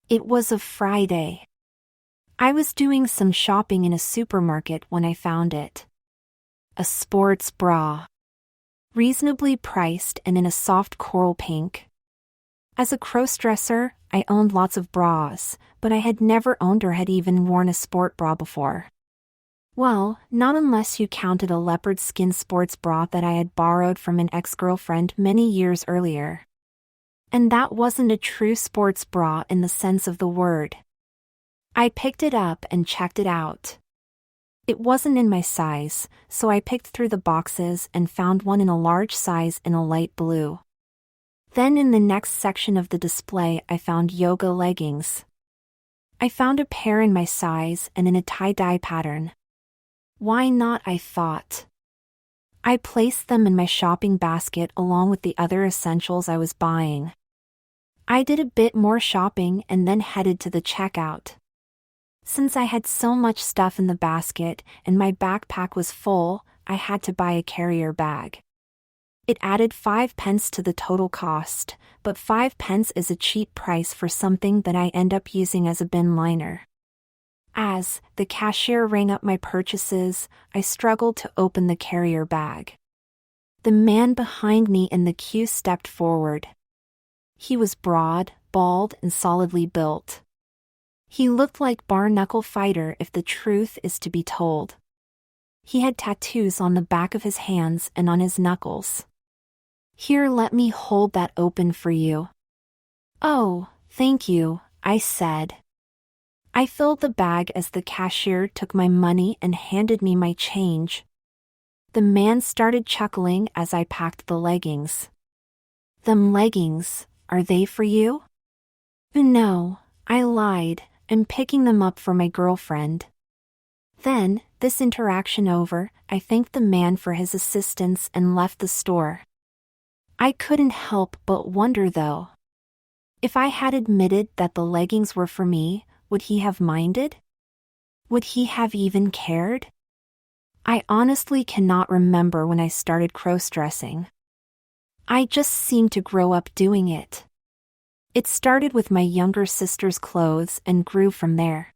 It was a Friday. I was doing some shopping in a supermarket when I found it. A sports bra. Reasonably priced and in a soft coral pink. As a crossdresser, I owned lots of bras, but I had never owned or had even worn a sport bra before. Well, not unless you counted a leopard skin sports bra that I had borrowed from an ex-girlfriend many years earlier. And that wasn't a true sports bra in the sense of the word. I picked it up and checked it out. It wasn't in my size, so I picked through the boxes and found one in a large size in a light blue. Then in the next section of the display I found yoga leggings. I found a pair in my size and in a tie-dye pattern. Why not, I thought. I placed them in my shopping basket along with the other essentials I was buying. I did a bit more shopping and then headed to the checkout. Since I had so much stuff in the basket and my backpack was full, I had to buy a carrier bag. It added 5 pence to the total cost, but 5 pence is a cheap price for something that I end up using as a bin liner. As the cashier rang up my purchases, I struggled to open the carrier bag. The man behind me in the queue stepped forward. He was broad, bald, and solidly built. He looked like bare-knuckle fighter if the truth is to be told. He had tattoos on the back of his hands and on his knuckles. Here, let me hold that open for you. Oh, thank you, I said. I filled the bag as the cashier took my money and handed me my change. The man started chuckling as I packed the leggings. Them leggings, are they for you? No, I lied. I'm picking them up for my girlfriend. Then, this interaction over, I thanked the man for his assistance and left the store. I couldn't help but wonder though. If I had admitted that the leggings were for me, would he have minded? Would he have even cared? I honestly cannot remember when I started crossdressing. I just seemed to grow up doing it. It started with my younger sister's clothes and grew from there.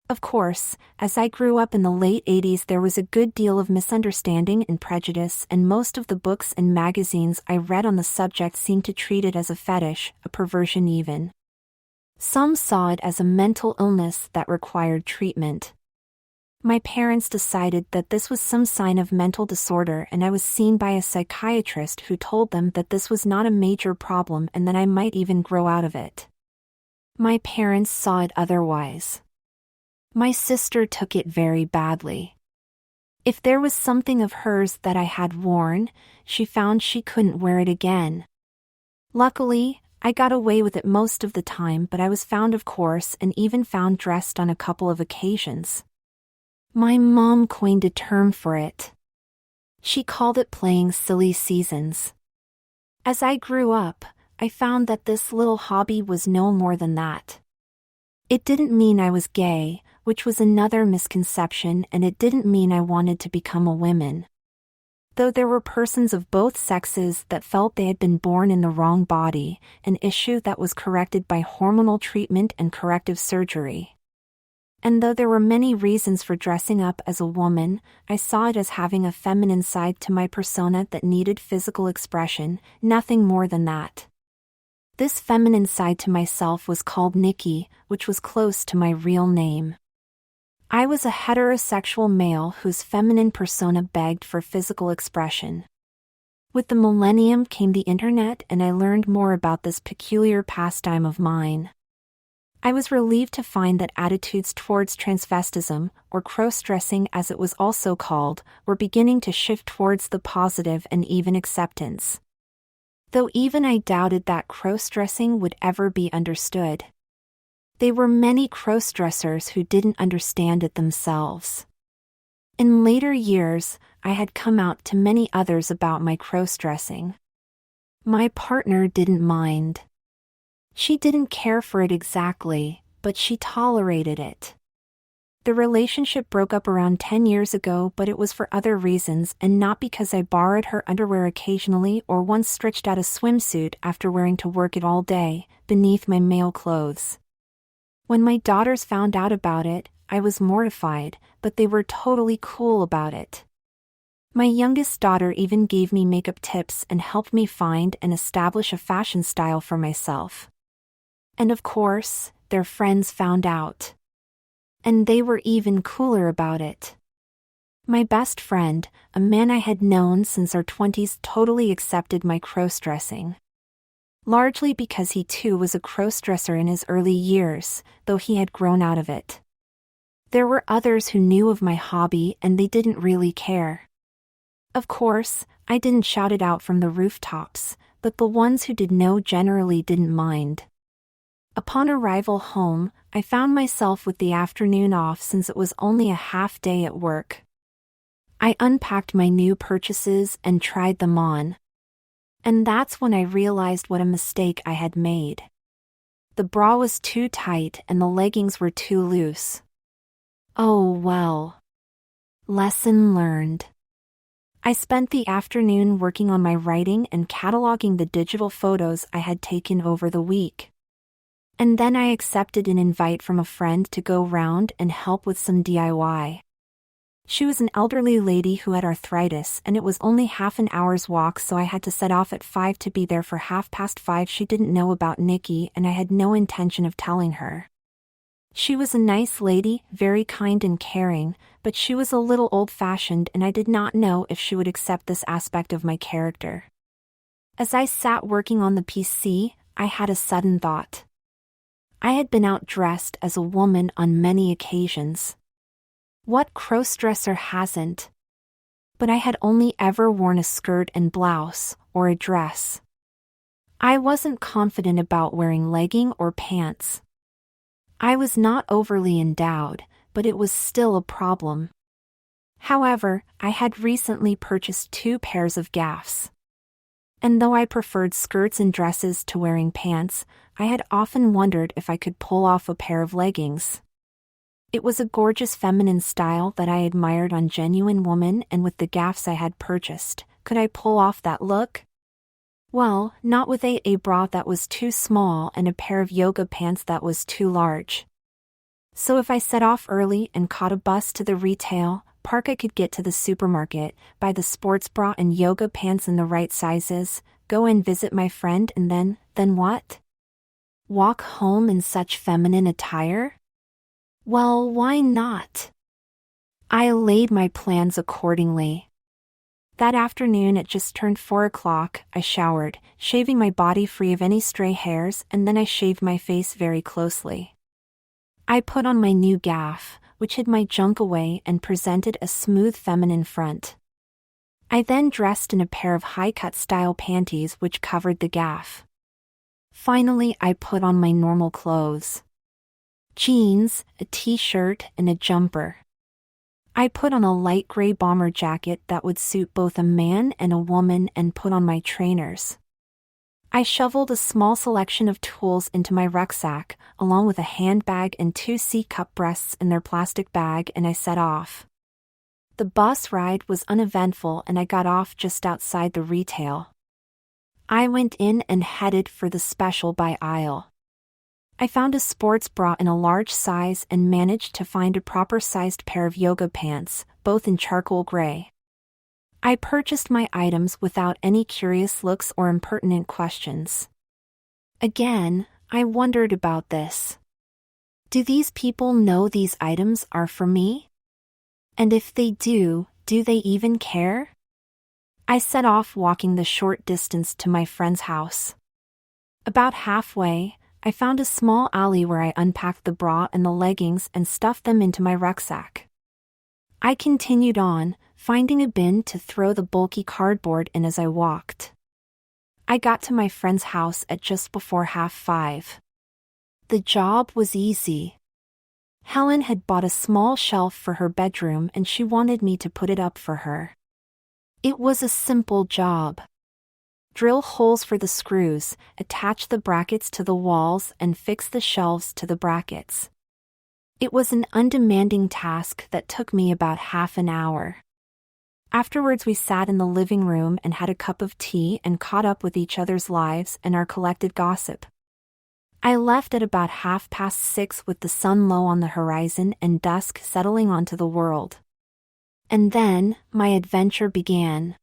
Of course, as I grew up in the late 80s, there was a good deal of misunderstanding and prejudice, and most of the books and magazines I read on the subject seemed to treat it as a fetish, a perversion even. Some saw it as a mental illness that required treatment. My parents decided that this was some sign of mental disorder, and I was seen by a psychiatrist who told them that this was not a major problem and that I might even grow out of it. My parents saw it otherwise. My sister took it very badly. If there was something of hers that I had worn, she found she couldn't wear it again. Luckily, I got away with it most of the time, but I was found, of course, and even found dressed on a couple of occasions. My mom coined a term for it. She called it playing silly seasons. As I grew up, I found that this little hobby was no more than that. It didn't mean I was gay, which was another misconception, and it didn't mean I wanted to become a woman. Though there were persons of both sexes that felt they had been born in the wrong body, an issue that was corrected by hormonal treatment and corrective surgery. And though there were many reasons for dressing up as a woman, I saw it as having a feminine side to my persona that needed physical expression, nothing more than that. This feminine side to myself was called Nikki, which was close to my real name. I was a heterosexual male whose feminine persona begged for physical expression. With the millennium came the internet, and I learned more about this peculiar pastime of mine. I was relieved to find that attitudes towards transvestism, or crossdressing as it was also called, were beginning to shift towards the positive and even acceptance. Though even I doubted that crossdressing would ever be understood. There were many crossdressers who didn't understand it themselves. In later years, I had come out to many others about my crossdressing. My partner didn't mind. She didn't care for it exactly, but she tolerated it. The relationship broke up around 10 years ago, but it was for other reasons and not because I borrowed her underwear occasionally or once stretched out a swimsuit after wearing to work it all day, beneath my male clothes. When my daughters found out about it, I was mortified, but they were totally cool about it. My youngest daughter even gave me makeup tips and helped me find and establish a fashion style for myself. And of course, their friends found out. And they were even cooler about it. My best friend, a man I had known since our 20s, totally accepted my crossdressing. Largely because he too was a crossdresser in his early years, though he had grown out of it. There were others who knew of my hobby and they didn't really care. Of course, I didn't shout it out from the rooftops, but the ones who did know generally didn't mind. Upon arrival home, I found myself with the afternoon off since it was only a half day at work. I unpacked my new purchases and tried them on. And that's when I realized what a mistake I had made. The bra was too tight and the leggings were too loose. Oh well. Lesson learned. I spent the afternoon working on my writing and cataloging the digital photos I had taken over the week. And then I accepted an invite from a friend to go round and help with some DIY. She was an elderly lady who had arthritis and it was only half an hour's walk, so I had to set off at 5 to be there for 5:30. She didn't know about Nikki and I had no intention of telling her. She was a nice lady, very kind and caring, but she was a little old-fashioned and I did not know if she would accept this aspect of my character. As I sat working on the PC, I had a sudden thought. I had been outdressed as a woman on many occasions. What crossdresser hasn't? But I had only ever worn a skirt and blouse, or a dress. I wasn't confident about wearing legging or pants. I was not overly endowed, but it was still a problem. However, I had recently purchased 2 pairs of gaffs. And though I preferred skirts and dresses to wearing pants, I had often wondered if I could pull off a pair of leggings. It was a gorgeous feminine style that I admired on genuine women, and with the gaffs I had purchased, could I pull off that look? Well, not with a bra that was too small and a pair of yoga pants that was too large. So if I set off early and caught a bus to the retail park, I could get to the supermarket, buy the sports bra and yoga pants in the right sizes, go and visit my friend, and then what? Walk home in such feminine attire? Well, why not? I laid my plans accordingly. That afternoon at just turned 4 o'clock, I showered, shaving my body free of any stray hairs, and then I shaved my face very closely. I put on my new gaff, which hid my junk away and presented a smooth feminine front. I then dressed in a pair of high-cut style panties which covered the gaff. Finally, I put on my normal clothes. Jeans, a t-shirt, and a jumper. I put on a light gray bomber jacket that would suit both a man and a woman and put on my trainers. I shoveled a small selection of tools into my rucksack, along with a handbag and 2 C-cup breasts in their plastic bag, and I set off. The bus ride was uneventful and I got off just outside the retail. I went in and headed for the special buy aisle. I found a sports bra in a large size and managed to find a proper-sized pair of yoga pants, both in charcoal gray. I purchased my items without any curious looks or impertinent questions. Again, I wondered about this. Do these people know these items are for me? And if they do they even care? I set off walking the short distance to my friend's house. About halfway, I found a small alley where I unpacked the bra and the leggings and stuffed them into my rucksack. I continued on, finding a bin to throw the bulky cardboard in as I walked. I got to my friend's house at just before 5:30. The job was easy. Helen had bought a small shelf for her bedroom and she wanted me to put it up for her. It was a simple job. Drill holes for the screws, attach the brackets to the walls, and fix the shelves to the brackets. It was an undemanding task that took me about half an hour. Afterwards, we sat in the living room and had a cup of tea and caught up with each other's lives and our collected gossip. I left at about 6:30 with the sun low on the horizon and dusk settling onto the world. And then, my adventure began.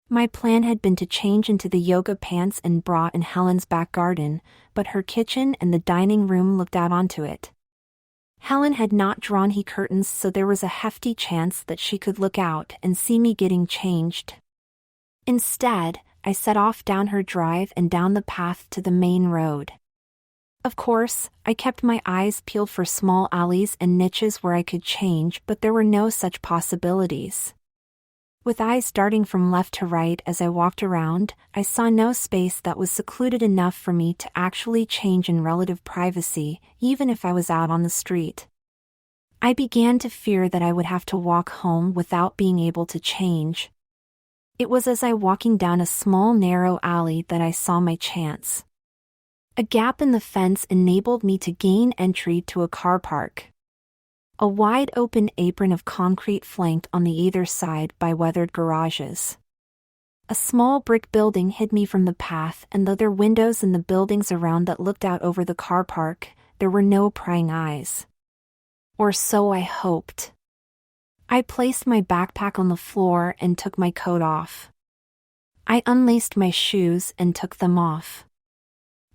My plan had been to change into the yoga pants and bra in Helen's back garden, but her kitchen and the dining room looked out onto it. Helen had not drawn her curtains, so there was a hefty chance that she could look out and see me getting changed. Instead, I set off down her drive and down the path to the main road. Of course, I kept my eyes peeled for small alleys and niches where I could change, but there were no such possibilities. With eyes darting from left to right as I walked around, I saw no space that was secluded enough for me to actually change in relative privacy, even if I was out on the street. I began to fear that I would have to walk home without being able to change. It was as I walking down a small narrow alley that I saw my chance. A gap in the fence enabled me to gain entry to a car park. A wide-open apron of concrete flanked on the either side by weathered garages. A small brick building hid me from the path, and though there were windows in the buildings around that looked out over the car park, there were no prying eyes. Or so I hoped. I placed my backpack on the floor and took my coat off. I unlaced my shoes and took them off.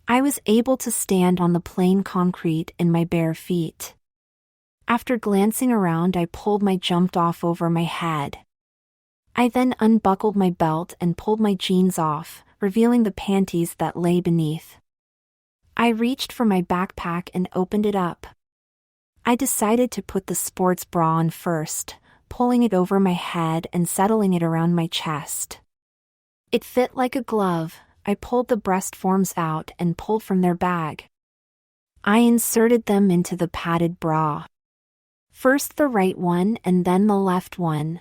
I was able to stand on the plain concrete in my bare feet. After glancing around, I pulled my jump off over my head. I then unbuckled my belt and pulled my jeans off, revealing the panties that lay beneath. I reached for my backpack and opened it up. I decided to put the sports bra on first, pulling it over my head and settling it around my chest. It fit like a glove. I pulled the breast forms out and pulled from their bag. I inserted them into the padded bra. First the right one and then the left one.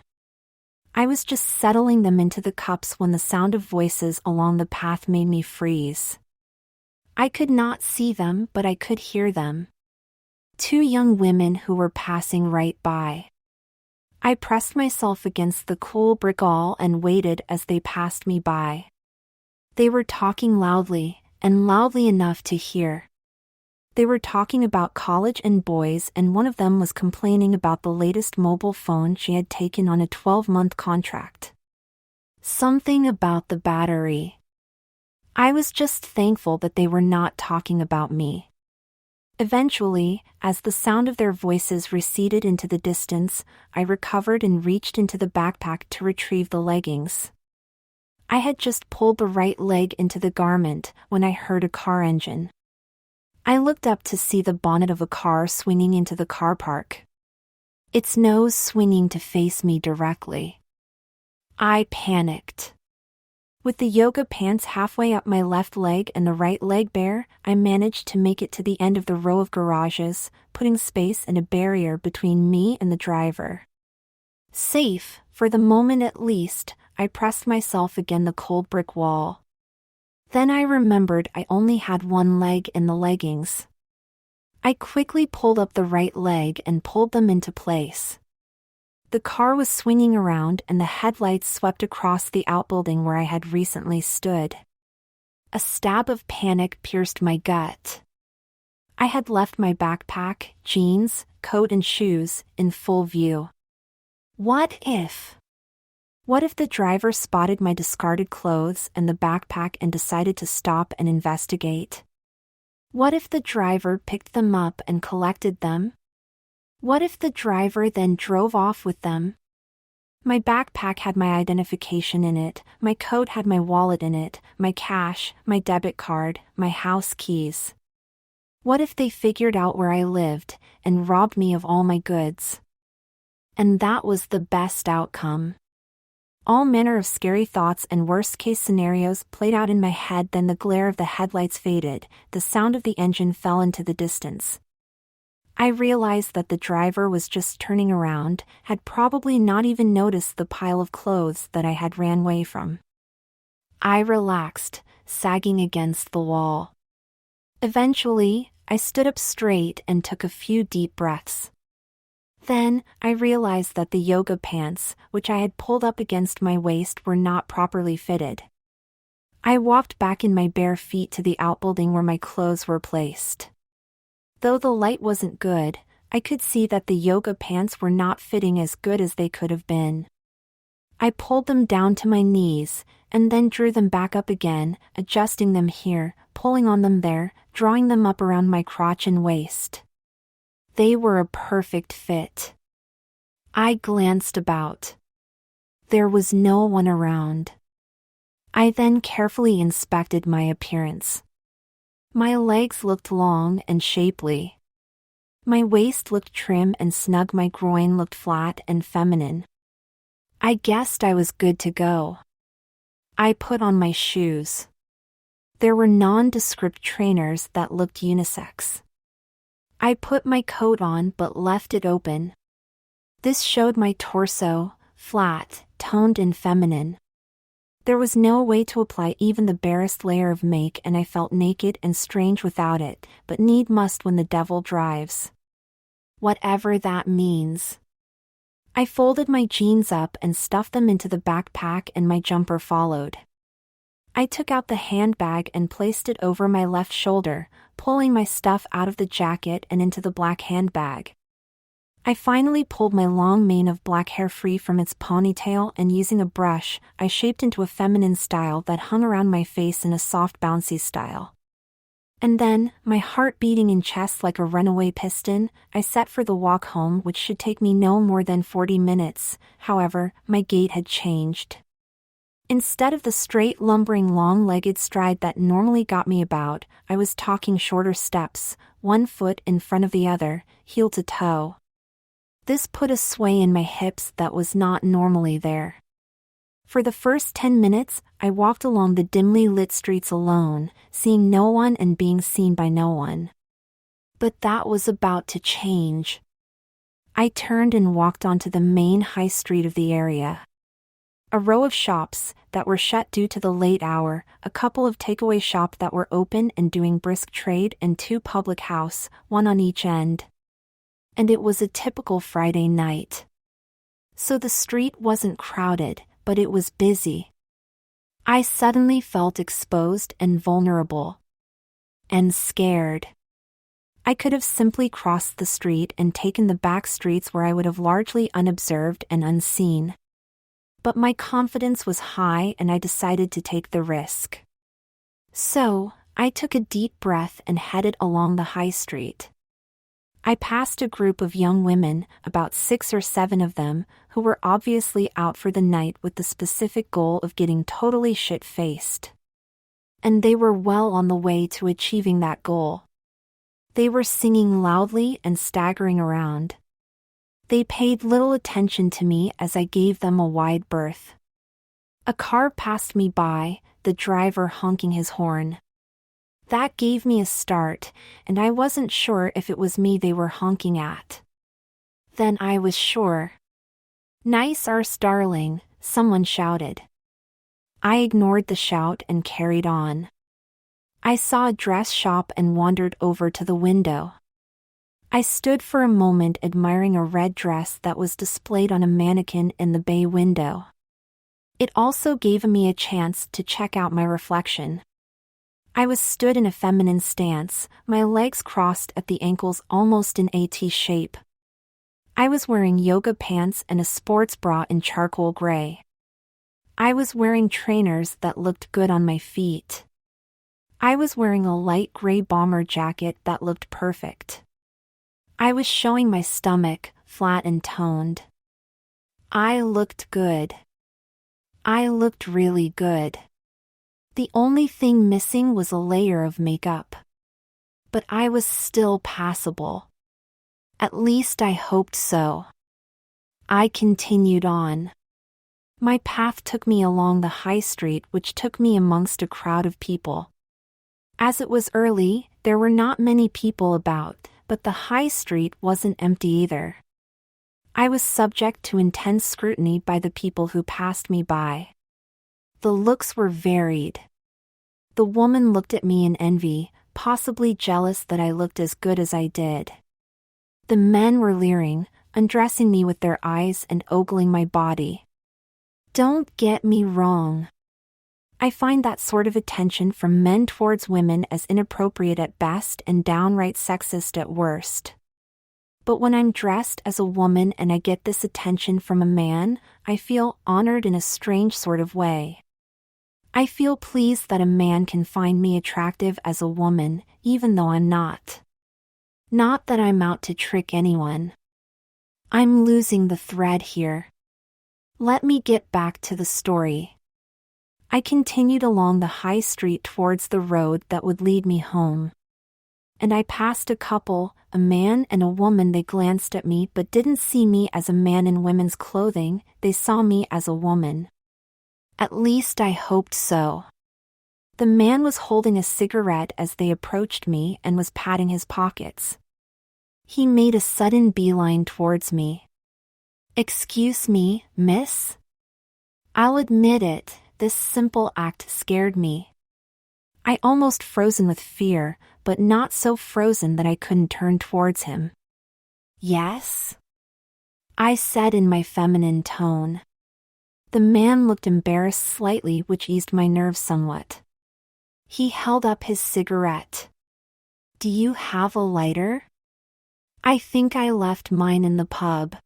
I was just settling them into the cups when the sound of voices along the path made me freeze. I could not see them, but I could hear them. 2 young women who were passing right by. I pressed myself against the cool brick wall and waited as they passed me by. They were talking loudly, and loudly enough to hear. They were talking about college and boys, and one of them was complaining about the latest mobile phone she had taken on a 12-month contract. Something about the battery. I was just thankful that they were not talking about me. Eventually, as the sound of their voices receded into the distance, I recovered and reached into the backpack to retrieve the leggings. I had just pulled the right leg into the garment when I heard a car engine. I looked up to see the bonnet of a car swinging into the car park. Its nose swinging to face me directly. I panicked. With the yoga pants halfway up my left leg and the right leg bare, I managed to make it to the end of the row of garages, putting space and a barrier between me and the driver. Safe, for the moment at least, I pressed myself against the cold brick wall. Then I remembered I only had one leg in the leggings. I quickly pulled up the right leg and pulled them into place. The car was swinging around and the headlights swept across the outbuilding where I had recently stood. A stab of panic pierced my gut. I had left my backpack, jeans, coat and shoes in full view. What if? What if the driver spotted my discarded clothes and the backpack and decided to stop and investigate? What if the driver picked them up and collected them? What if the driver then drove off with them? My backpack had my identification in it, my coat had my wallet in it, my cash, my debit card, my house keys. What if they figured out where I lived and robbed me of all my goods? And that was the best outcome. All manner of scary thoughts and worst-case scenarios played out in my head. Then the glare of the headlights faded, the sound of the engine fell into the distance. I realized that the driver was just turning around, had probably not even noticed the pile of clothes that I had ran away from. I relaxed, sagging against the wall. Eventually, I stood up straight and took a few deep breaths. Then, I realized that the yoga pants, which I had pulled up against my waist, were not properly fitted. I walked back in my bare feet to the outbuilding where my clothes were placed. Though the light wasn't good, I could see that the yoga pants were not fitting as good as they could have been. I pulled them down to my knees, and then drew them back up again, adjusting them here, pulling on them there, drawing them up around my crotch and waist. They were a perfect fit. I glanced about. There was no one around. I then carefully inspected my appearance. My legs looked long and shapely. My waist looked trim and snug, my groin looked flat and feminine. I guessed I was good to go. I put on my shoes. There were nondescript trainers that looked unisex. I put my coat on but left it open. This showed my torso, flat, toned and feminine. There was no way to apply even the barest layer of make, and I felt naked and strange without it, but need must when the devil drives. Whatever that means. I folded my jeans up and stuffed them into the backpack, and my jumper followed. I took out the handbag and placed it over my left shoulder, pulling my stuff out of the jacket and into the black handbag. I finally pulled my long mane of black hair free from its ponytail, and using a brush, I shaped into a feminine style that hung around my face in a soft bouncy style. And then, my heart beating in chest like a runaway piston, I set for the walk home, which should take me no more than 40 minutes. However, my gait had changed. Instead of the straight lumbering long-legged stride that normally got me about, I was talking shorter steps, one foot in front of the other, heel to toe. This put a sway in my hips that was not normally there. For the first 10 minutes, I walked along the dimly lit streets alone, seeing no one and being seen by no one. But that was about to change. I turned and walked onto the main high street of the area. A row of shops that were shut due to the late hour, a couple of takeaway shops that were open and doing brisk trade, and 2 public house, one on each end. And it was a typical Friday night. So the street wasn't crowded, but it was busy. I suddenly felt exposed and vulnerable. And scared. I could have simply crossed the street and taken the back streets where I would have largely unobserved and unseen. But my confidence was high and I decided to take the risk. So, I took a deep breath and headed along the high street. I passed a group of young women, about 6 or 7 of them, who were obviously out for the night with the specific goal of getting totally shit-faced. And they were well on the way to achieving that goal. They were singing loudly and staggering around. They paid little attention to me as I gave them a wide berth. A car passed me by, the driver honking his horn. That gave me a start, and I wasn't sure if it was me they were honking at. Then I was sure. "Nice arse, darling," someone shouted. I ignored the shout and carried on. I saw a dress shop and wandered over to the window. I stood for a moment admiring a red dress that was displayed on a mannequin in the bay window. It also gave me a chance to check out my reflection. I was stood in a feminine stance, my legs crossed at the ankles almost in a T shape. I was wearing yoga pants and a sports bra in charcoal gray. I was wearing trainers that looked good on my feet. I was wearing a light gray bomber jacket that looked perfect. I was showing my stomach, flat and toned. I looked good. I looked really good. The only thing missing was a layer of makeup. But I was still passable. At least I hoped so. I continued on. My path took me along the high street, which took me amongst a crowd of people. As it was early, there were not many people about, but the high street wasn't empty either. I was subject to intense scrutiny by the people who passed me by. The looks were varied. The woman looked at me in envy, possibly jealous that I looked as good as I did. The men were leering, undressing me with their eyes and ogling my body. Don't get me wrong. I find that sort of attention from men towards women as inappropriate at best and downright sexist at worst. But when I'm dressed as a woman and I get this attention from a man, I feel honored in a strange sort of way. I feel pleased that a man can find me attractive as a woman, even though I'm not. Not that I'm out to trick anyone. I'm losing the thread here. Let me get back to the story. I continued along the high street towards the road that would lead me home. And I passed a couple, a man and a woman. They glanced at me but didn't see me as a man in women's clothing, they saw me as a woman. At least I hoped so. The man was holding a cigarette as they approached me and was patting his pockets. He made a sudden beeline towards me. "Excuse me, miss?" I'll admit it, this simple act scared me. I almost frozen with fear, but not so frozen that I couldn't turn towards him. "Yes?" I said in my feminine tone. The man looked embarrassed slightly, which eased my nerves somewhat. He held up his cigarette. "Do you have a lighter?" "I think I left mine in the pub."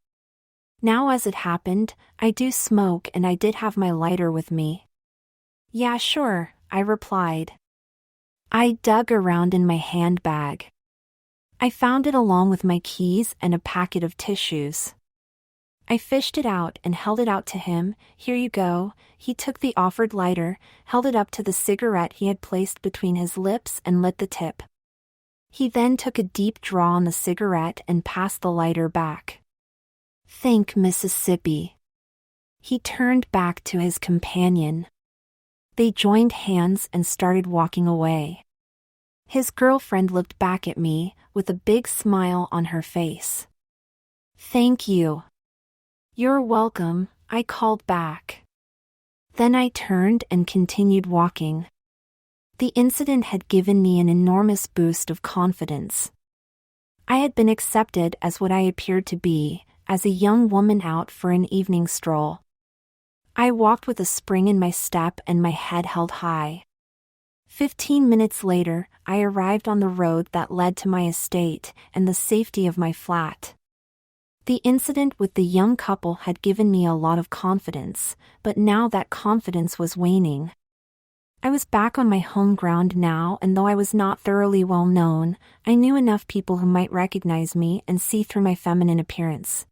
Now as it happened, I do smoke and I did have my lighter with me. "Yeah, sure," I replied. I dug around in my handbag. I found it along with my keys and a packet of tissues. I fished it out and held it out to him. "Here you go." He took the offered lighter, held it up to the cigarette he had placed between his lips and lit the tip. He then took a deep draw on the cigarette and passed the lighter back. "Thank Mississippi." He turned back to his companion. They joined hands and started walking away. His girlfriend looked back at me, with a big smile on her face. "Thank you." "You're welcome," I called back. Then I turned and continued walking. The incident had given me an enormous boost of confidence. I had been accepted as what I appeared to be, as a young woman out for an evening stroll. I walked with a spring in my step and my head held high. 15 minutes later, I arrived on the road that led to my estate and the safety of my flat. The incident with the young couple had given me a lot of confidence, but now that confidence was waning. I was back on my home ground now, and though I was not thoroughly well known, I knew enough people who might recognize me and see through my feminine appearance.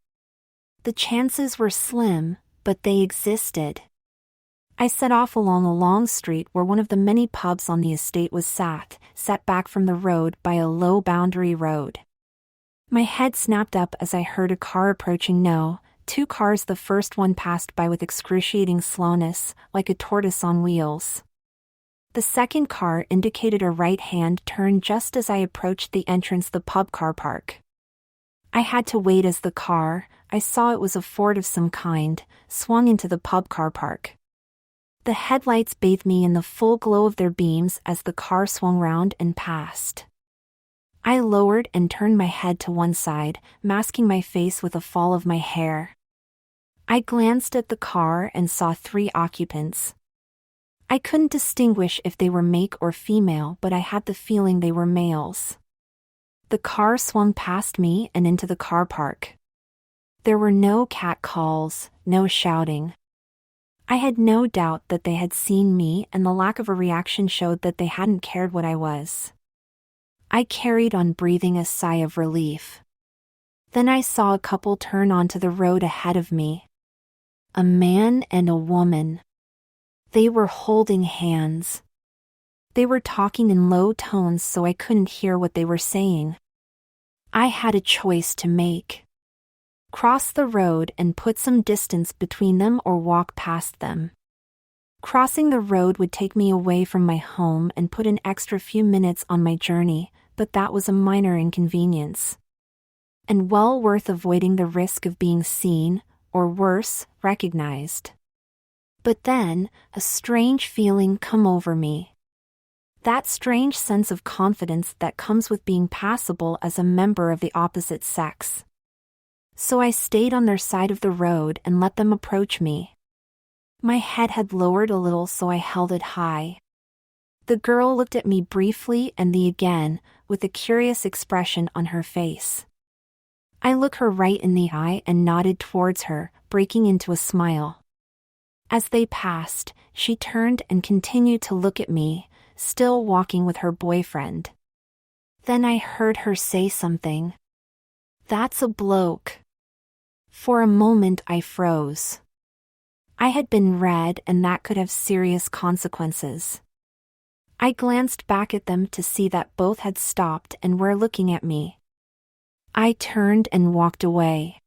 The chances were slim, but they existed. I set off along a long street where one of the many pubs on the estate was set back from the road by a low boundary road. My head snapped up as I heard a car approaching. No, 2 cars. The first one passed by with excruciating slowness, like a tortoise on wheels. The second car indicated a right-hand turn just as I approached the entrance to the pub car park. I had to wait as the car, I saw it was a Ford of some kind, swung into the pub car park. The headlights bathed me in the full glow of their beams as the car swung round and passed. I lowered and turned my head to one side, masking my face with a fall of my hair. I glanced at the car and saw 3 occupants. I couldn't distinguish if they were male or female, but I had the feeling they were males. The car swung past me and into the car park. There were no cat calls, no shouting. I had no doubt that they had seen me, and the lack of a reaction showed that they hadn't cared what I was. I carried on, breathing a sigh of relief. Then I saw a couple turn onto the road ahead of me. A man and a woman. They were holding hands. They were talking in low tones so I couldn't hear what they were saying. I had a choice to make. Cross the road and put some distance between them, or walk past them. Crossing the road would take me away from my home and put an extra few minutes on my journey, but that was a minor inconvenience. And well worth avoiding the risk of being seen, or worse, recognized. But then, a strange feeling come over me. That strange sense of confidence that comes with being passable as a member of the opposite sex. So I stayed on their side of the road and let them approach me. My head had lowered a little, so I held it high. The girl looked at me briefly and then again, with a curious expression on her face. I looked her right in the eye and nodded towards her, breaking into a smile. As they passed, she turned and continued to look at me, still walking with her boyfriend. Then I heard her say something. "That's a bloke." For a moment I froze. I had been read, and that could have serious consequences. I glanced back at them to see that both had stopped and were looking at me. I turned and walked away.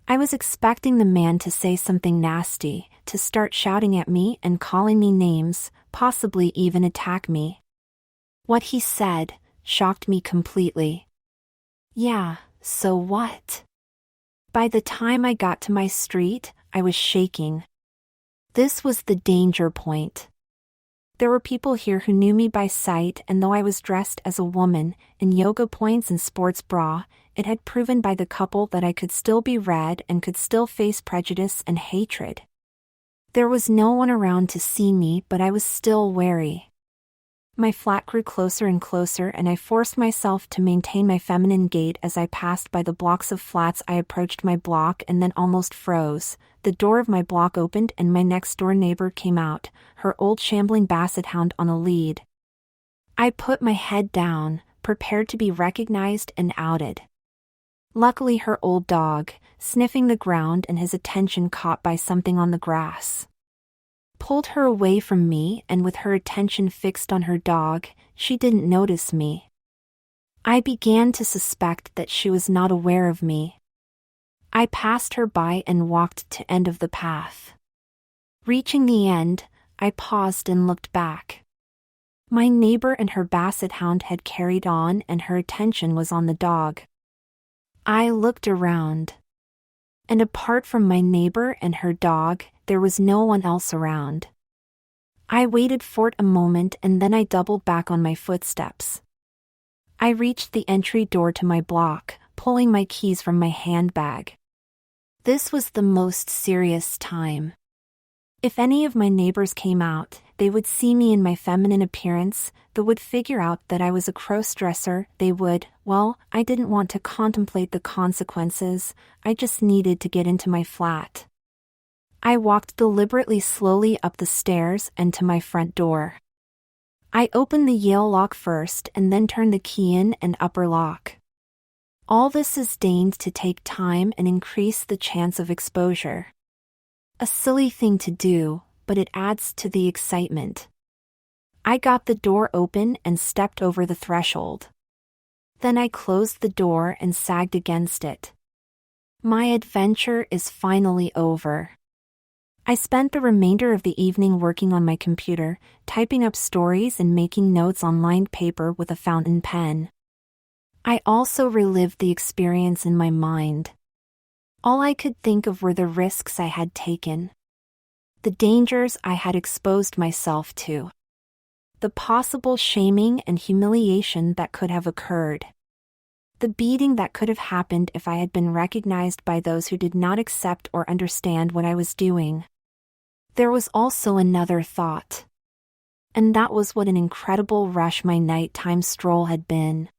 I was expecting the man to say something nasty, to start shouting at me and calling me names, possibly even attack me. What he said shocked me completely. "Yeah, so what?" By the time I got to my street, I was shaking. This was the danger point. There were people here who knew me by sight, and though I was dressed as a woman, in yoga points and sports bra, it had proven by the couple that I could still be read and could still face prejudice and hatred. There was no one around to see me, but I was still wary. My flat grew closer and closer, and I forced myself to maintain my feminine gait as I passed by the blocks of flats. I approached my block and then almost froze. The door of my block opened and my next-door neighbor came out, her old shambling basset hound on a lead. I put my head down, prepared to be recognized and outed. Luckily, her old dog, sniffing the ground and his attention caught by something on the grass, pulled her away from me, and with her attention fixed on her dog, she didn't notice me. I began to suspect that she was not aware of me. I passed her by and walked to end of the path. Reaching the end, I paused and looked back. My neighbor and her basset hound had carried on, and her attention was on the dog. I looked around, and apart from my neighbor and her dog, there was no one else around. I waited for a moment and then I doubled back on my footsteps. I reached the entry door to my block, pulling my keys from my handbag. This was the most serious time. If any of my neighbors came out, they would see me in my feminine appearance, they would figure out that I was a crossdresser, I didn't want to contemplate the consequences, I just needed to get into my flat. I walked deliberately slowly up the stairs and to my front door. I opened the Yale lock first and then turned the key in and upper lock. All this is deigned to take time and increase the chance of exposure. A silly thing to do, but it adds to the excitement. I got the door open and stepped over the threshold. Then I closed the door and sagged against it. My adventure is finally over. I spent the remainder of the evening working on my computer, typing up stories and making notes on lined paper with a fountain pen. I also relived the experience in my mind. All I could think of were the risks I had taken, the dangers I had exposed myself to, the possible shaming and humiliation that could have occurred, the beating that could have happened if I had been recognized by those who did not accept or understand what I was doing. There was also another thought. And that was what an incredible rush my nighttime stroll had been.